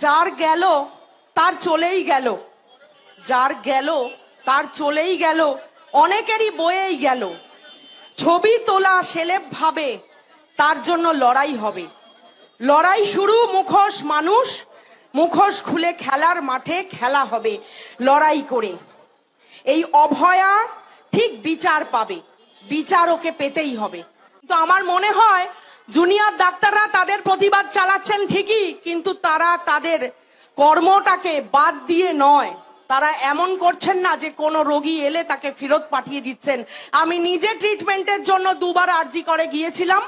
যার গেল তার চলেই গেল, যার গেল তার চলেই গেল, অনেকেরই বয়েই গেল। ছবি তোলা সেলেব ভাবে তার জন্য লড়াই হবে। লড়াই শুরু, মুখোশ মানুষ, মুখোশ খুলে খেলার মাঠে খেলা হবে লড়াই করে। এই অভয়া ঠিক বিচার পাবে, বিচার ওকে পেতেই হবে। তো আমার মনে হয় জুনিয়র ডাক্তাররা তাদের প্রতিবাদ চালাচ্ছেন ঠিকই, কিন্তু তারা তাদের কর্মটাকে বাদ দিয়ে নয়, তারা এমন করছেন না যে কোনো রোগী এলে তাকে ফেরত পাঠিয়ে দিচ্ছেন। আমি নিজে ট্রিটমেন্টের জন্য দুবার আরজি করে গিয়েছিলাম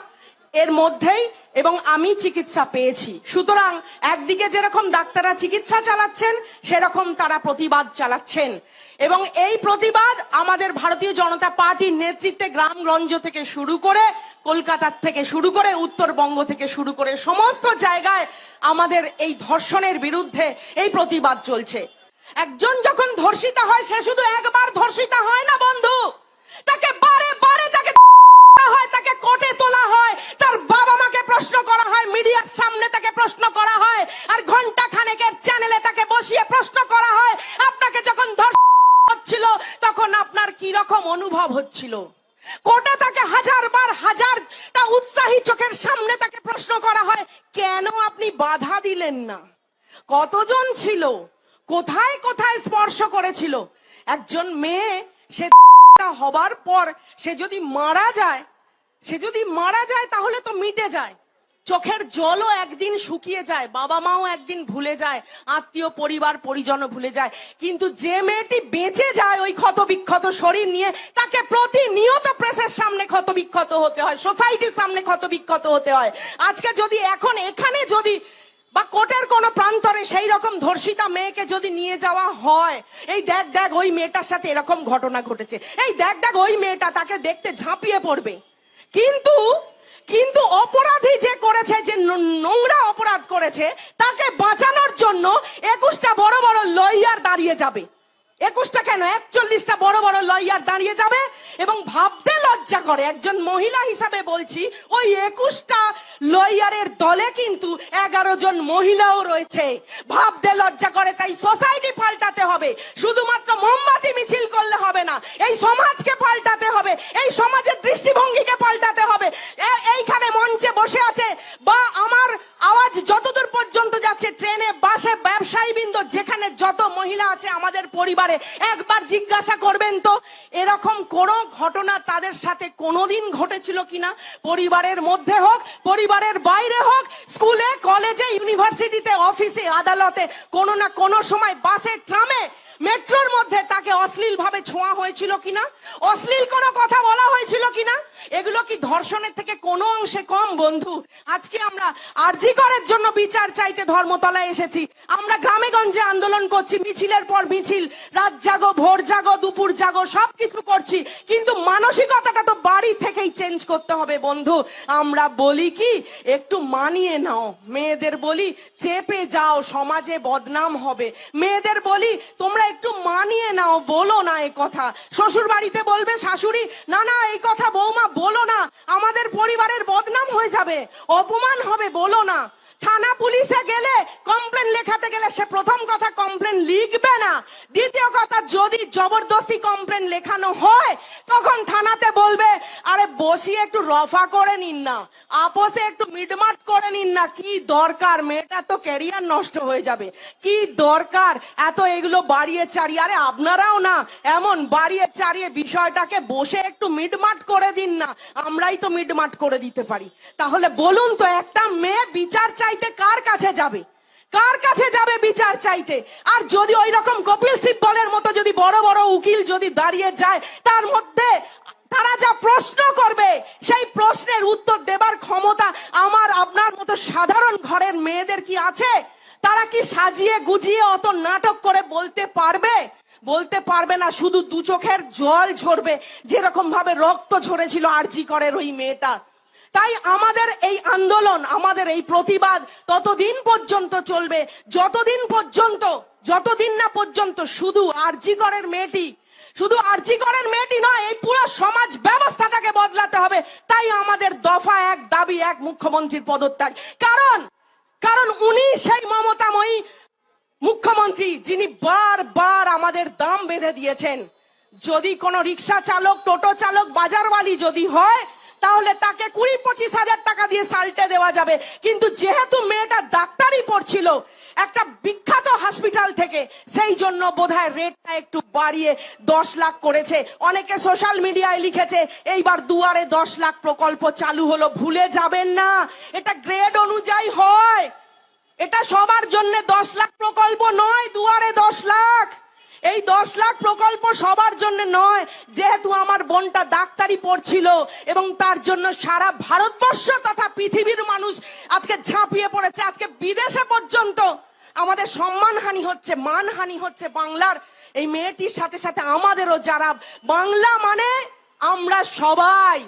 এর মধ্যেই, এবং আমি চিকিৎসা পেয়েছি। সুতরাং একদিকে যেরকম ডাক্তাররা চিকিৎসা চালাচ্ছেন, সেরকম তারা প্রতিবাদ চালাচ্ছেন। এবং এই প্রতিবাদ আমাদের ভারতীয় জনতা পার্টির নেতৃত্বে গ্রামগঞ্জ থেকে শুরু করে, কলকাতা থেকে শুরু করে, উত্তরবঙ্গ থেকে শুরু করে সমস্ত জায়গায় আমাদের এই ধর্ষণের বিরুদ্ধে এই প্রতিবাদ চলছে। একজন যখন ধর্ষিতা হয়, সে শুধু একবার ধর্ষিতা হয় না বন্ধু, তাকে বারে বারে তাকে হয়, তাকে কোর্টে তোলা হয়, তার বাবা মাকে প্রশ্ন করা হয়, মিডিয়ার সামনে তাকে প্রশ্ন করা হয়, আর ঘন্টা খানেকের চ্যানেলে তাকে বসিয়ে প্রশ্ন করা হয়। আপনাকে যখন ধর্ষণ হচ্ছিল তখন আপনার কি রকম অনুভব হচ্ছিল? কোর্টে তাকে হাজারবার, হাজারটা উৎসাহী চোখের সামনে তাকে প্রশ্ন করা হয়, কেন আপনি বাধা দিলেন না? কতজন ছিল, কোথায় কোথায় স্পর্শ করেছিল? একজন মেয়ে সে হবার পর সে যদি মারা যায়, তাহলে তো মিটে যায়, চোখের জলও একদিন শুকিয়ে যায়, বাবা মাও একদিন ভুলে যায়, আত্মীয় পরিবার পরিজনও ভুলে যায়। কিন্তু যে মেয়েটি বেঁচে যায় ওই ক্ষতবিক্ষত শরীর নিয়ে, তাকে প্রতিনিয়ত প্রেসের সামনে ক্ষতবিক্ষত হতে হয়, সোসাইটির সামনে ক্ষতবিক্ষত হতে হয়। আজকে যদি এখন এখানে যদি বা কোর্টের কোন প্রান্তরে সেই রকম ধর্ষিতা মেয়েকে যদি নিয়ে যাওয়া হয়, এই দেখ দেখ ওই মেয়েটার সাথে এরকম ঘটনা ঘটেছে, এই দেখ দেখ ওই মেয়েটা, তাকে দেখতে ঝাঁপিয়ে পড়বে। কিন্তু অপরাধী যে করেছে, যে নোংরা অপরাধ করেছে, তাকে বাঁচানোর জন্য 21টা বড় বড় লয়ার দাঁড়িয়ে যাবে। 21টা কেন, 41টা বড় বড় লয়ার দাঁড়িয়ে যাবে। এবং ভাবতে লজ্জা করে, একজন মহিলা হিসাবে বলছি, ওই 21টা লয়ারের দলে কিন্তু 11 জন মহিলাও রয়েছে। ভাবতে লজ্জা করে। তাই সোসাইটি পাল্টাতে হবে, শুধুমাত্র মোমবাতি মিছিল করলে হবে না, এই সমাজকে পাল্টাতে হবে, এই সমাজের দৃষ্টিভঙ্গিকে পাল্টাতে হবে। এইখানে মঞ্চে বসে আছে বা আমার আওয়াজ যতদূর পর্যন্ত যাচ্ছে, ট্রেনে, বাসে, ব্যবসায়ী বৃন্দ, যেখানে যত মহিলা আছে আমাদের পরিবারে, একবার জিজ্ঞাসা করবেন তো এরকম কোন ঘটনা তাদের সাথে কোনোদিন ঘটেছিল কিনা? পরিবারের মধ্যে হোক, পরিবারের বাইরে হোক, স্কুলে, কলেজে, ইউনিভার্সিটিতে, অফিসে, আদালতে, কোনো না কোনো সময় বাসে, ট্রামে, মেট্রোর মধ্যে তাকে অশ্লীল ভাবে ছোঁয়া হয়েছিল কিনা, অশ্লীল কোনো কথা বলা হয়েছিল কিনা? এগুলো কি ধর্ষণের থেকে কোনো অংশে কম বন্ধু? আজকে আমরা আরজি করার জন্য বিচার চাইতে ধর্মতলায় এসেছি, আমরা গ্রামে গঞ্জে আন্দোলন করছি, মিছিলের পর মিছিল, রাত জাগো, ভোর জাগো, দুপুর জাগো, সবকিছু করছি, কিন্তু মানসিকতাটা তো বাড়ি থেকেই চেঞ্জ করতে হবে বন্ধু। আমরা বলি কি, একটু মানিয়ে নাও। মেয়েদের বলি চেপে যাও, সমাজে বদনাম হবে। মেয়েদের বলি তোমরা একটু মানিয়ে নাও, বলো না এই কথা। শ্বশুর বাড়িতে বলবে শাশুড়ি, না না এই কথা বৌমা বলো না, আমাদের পরিবারের বদনাম হয়ে যাবে, অপমান হবে, বলো না। থানা পুলিশে গেলে কমপ্লেন লেখাতে গেলে সে প্রথম কথা কমপ্লেন লিখবে না, দ্বিতীয় কথা যদি জবরদস্তি কমপ্লেন লেখানো হয় তখন থানাতে বলবে আরে বসিয়ে একটু রফা করে নিন না, আপোষে একটু মিটমাট করে নিন না। কি দরকার, মেয়েটা তো ক্যারিয়ার নষ্ট হয়ে যাবে, কি দরকার এত এগুলো বাড়িয়ে চাড়িয়ে? আরে আপনারাও না এমন বাড়িয়ে চাড়িয়ে বিষয়টাকে বসে একটু মিটমাট করে দিন না, আমরাই তো মিটমাট করে দিতে পারি। তাহলে বলুন তো, একটা মেয়ে বিচার চাইতে কার কাছে যাবে? কার কাছে যাবে বিচার চাইতে? আর যদি ওই রকম কপিল সিব্বলের মতো যদি বড় বড় উকিল যদি দাঁড়িয়ে যায়, তার মধ্যে তারা যা প্রশ্ন করবে সেই প্রশ্নের উত্তর দেবার ক্ষমতা আমার আপনার মতো সাধারণ ঘরের মেয়েদের কি আছে? তারা কি সাজিয়ে গুজিয়ে অত নাটক করে বলতে পারবে? বলতে পারবে না। শুধু দু চোখের জল ঝরবে, যেরকম ভাবে রক্ত ঝরেছিল আরজি করের ওই মেয়েটা। তাই আমাদের এই আন্দোলন, আমাদের এই প্রতিবাদ ততদিন পর্যন্ত চলবে যতদিন না পর্যন্ত শুধু আরজি করের মেয়েটি নয়, এই পুরো সমাজ ব্যবস্থাটাকে বদলাতে হবে। তাই আমাদের দফা এক, দাবি এক, মুখ্যমন্ত্রীর পদত্যাগ। কারণ কারণ উনি সেই মমতাময়ী মুখ্যমন্ত্রী যিনি বারবার আমাদের দাম বেঁধে দিয়েছেন। যদি কোনো রিক্সা চালক, টোটো চালক, বাজারওয়ালি যদি হয় তাহলে তাকে 20-25 হাজার টাকা দিয়ে সাল্টে দেওয়া যাবে, কিন্তু যেহেতু মেয়েটা ডাক্তারি পড়ছিল একটা বিখ্যাত হসপিটাল থেকে, সেই জন্য বোধহয় রেটটা একটু বাড়িয়ে 10 লাখ করেছে। অনেকে সোশ্যাল মিডিয়ায় লিখেছে এইবার দুয়ারে 10 লাখ প্রকল্প চালু হলো। ভুলে যাবেন না, এটা গ্রেড অনুযায়ী হয়, এটা সবার জন্য 10 লাখ প্রকল্প নয়। দুয়ারে 10 লাখ, এই 10 লাখ প্রকল্প সবার জন্য নয়। যেহেতু আমার বোনটা ডাক্তারি পড়ছিল এবং তার জন্য সারা ভারতবর্ষ তথা পৃথিবীর মানুষ আজকে ঝাঁপিয়ে পড়েছে, আজকে বিদেশে পর্যন্ত আমাদের সম্মানহানি হচ্ছে, মানহানি হচ্ছে বাংলার। এই মেয়েটির সাথে সাথে আমাদেরও, যারা বাংলা মানে আমরা সবাই,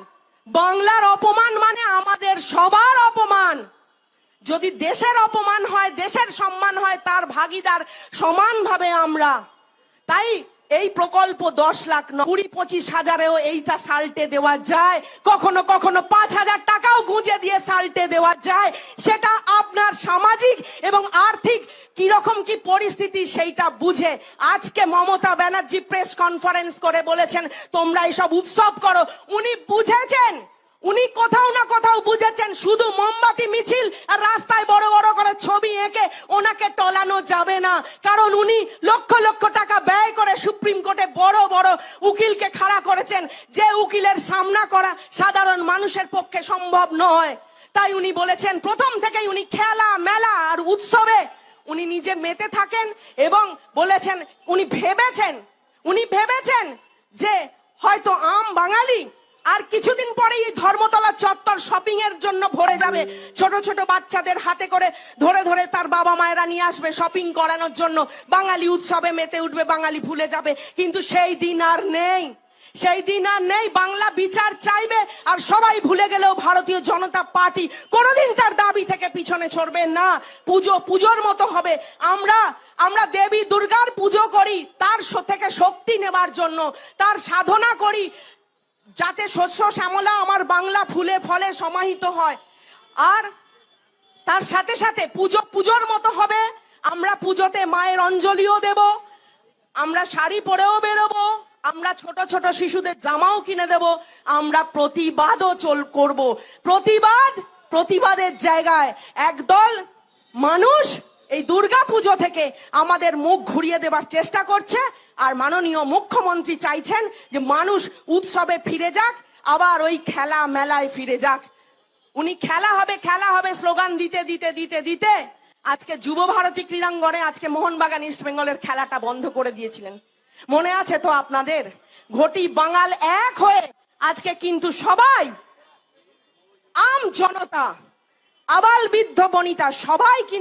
বাংলার অপমান মানে আমাদের সবার অপমান। যদি দেশের অপমান হয়, দেশের সম্মান হয়, তার ভাগীদার সমানভাবে আমরা। তাই এই প্রকল্প 10 লাখ 20-25 হাজারেও এইটা সাল্টে দেওয়া যায়, কখনো কখনো 5,000 টাকাও গুঁজে দিয়ে সাল্টে দেওয়া যায়। সেটা আপনার সামাজিক এবং আর্থিক কিরকম কি পরিস্থিতি সেইটা বুঝে। আজকে মমতা ব্যানার্জি প্রেস কনফারেন্স করে বলেছেন তোমরা এইসব উৎসব করো। উনি বুঝেছেন, উনি কোথাও না কোথাও বুঝেছেন শুধু মোমবাতি মিছিল আর রাস্তায় বড় বড় করে ছবি এঁকে ওনাকে টলানো যাবে না। কারণ উনি লক্ষ লক্ষ টাকা ব্যয় করে সুপ্রিম কোর্টে বড় বড় উকিলকে খাড়া করেছেন, যে উকিলের সামনা করা সাধারণ মানুষের পক্ষে সম্ভব নয়। তাই উনি বলেছেন, প্রথম থেকেই উনি খেলা মেলা আর উৎসবে উনি নিজে মেতে থাকেন এবং বলেছেন উনি ভেবেছেন যে হয়তো আম বাঙালি আর কিছুদিন পরেই ধর্মতলা চত্বর শপিং এর জন্য ভরে যাবে। ছোট ছোট বাচ্চাদের হাতে করে ধরে ধরে তার বাবা মায়েরা নিয়ে আসবে শপিং করানোর জন্য, বাঙালি উৎসবে মেতে উঠবে, বাঙালি ভুলে যাবে। কিন্তু সেই দিন আর নেই, সেই দিন আর নেই। বাংলা বিচার চাইবে আর সবাই ভুলে গেলেও ভারতীয় জনতা পার্টি কোনোদিন তার দাবি থেকে পিছনে সরবে না। পুজোর মতো হবে। আমরা দেবী দুর্গার পুজো করি তার থেকে শক্তি নেবার জন্য, তার সাধনা করি যাতে শস্য শ্যামলা আমার বাংলা ফুলে ফলে সমাহিত হয়। আর তার সাথে সাথে পুজোর মতো হবে। আমরা পুজোতে মায়ের অঞ্জলিও দেব, আমরা শাড়ি পরেও বেরোবো, আমরা ছোট ছোট শিশুদের জামাও কিনে দেব, আমরা প্রতিবাদও করব। প্রতিবাদের জায়গায় একদল মানুষ এই দুর্গা পুজো থেকে আমাদের মুখ ঘুরিয়ে দেবার চেষ্টা করছে। আর মাননীয় মুখ্যমন্ত্রী চাইছেন যে মানুষ উৎসবে ফিরে যাক, আবার ওই খেলা মেলায় ফিরে যাক। উনি খেলা হবে স্লোগান দিতে আজকে যুব ভারতী ক্রীড়াঙ্গনে আজকে মোহনবাগান ইস্ট বেঙ্গলের খেলাটা বন্ধ করে দিয়েছিলেন। মনে আছে তো আপনাদের? ঘটি বাঙাল এক হয়ে আজকে কিন্তু সবাই, আম জনতা, আবাল বৃদ্ধ বনিতা সবাই কিন্তু